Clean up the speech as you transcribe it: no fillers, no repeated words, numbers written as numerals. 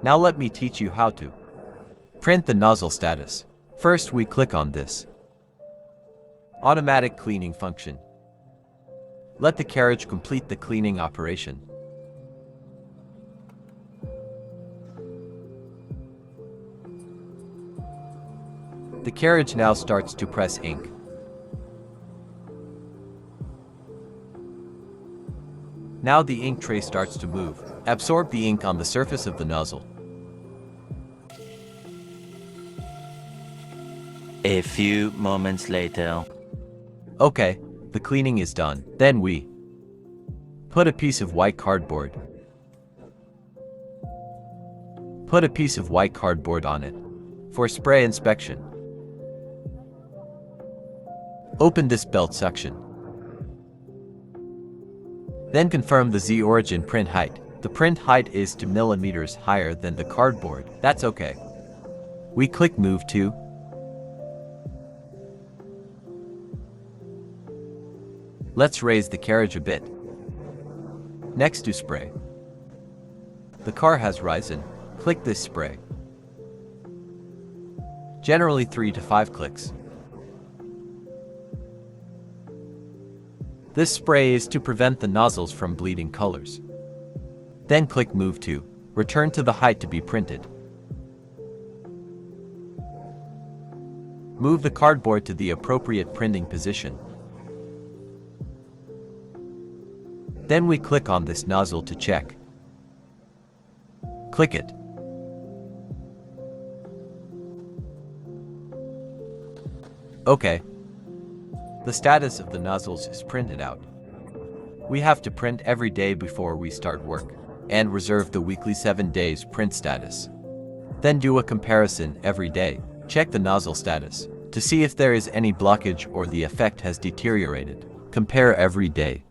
Now let me teach you how to print the nozzle status. First we click on this automatic cleaning function. Let the carriage complete the cleaning operation. The carriage now starts to press ink. Now the ink tray starts to move. Absorb the ink on the surface of the nozzle. A few moments later. Okay, the cleaning is done. Then we put a piece of white cardboard. Put a piece of white cardboard on it for spray inspection. Open this belt section. Then confirm the Z origin print height. The print height is 2 millimeters higher than the cardboard. That's okay. We click Move to. Let's raise the carriage a bit. Next to spray. The car has risen. Click this spray. Generally 3 to 5 clicks. This spray is to prevent the nozzles from bleeding colors. Then click Move to. Return to the height to be printed. Move the cardboard to the appropriate printing position. Then we click on this nozzle to check. Click it. Okay. The status of the nozzles is printed out. We have to print every day before we start work, and reserve the weekly 7 days print status. Then do a comparison every day. Check the nozzle status to see if there is any blockage or the effect has deteriorated. Compare every day.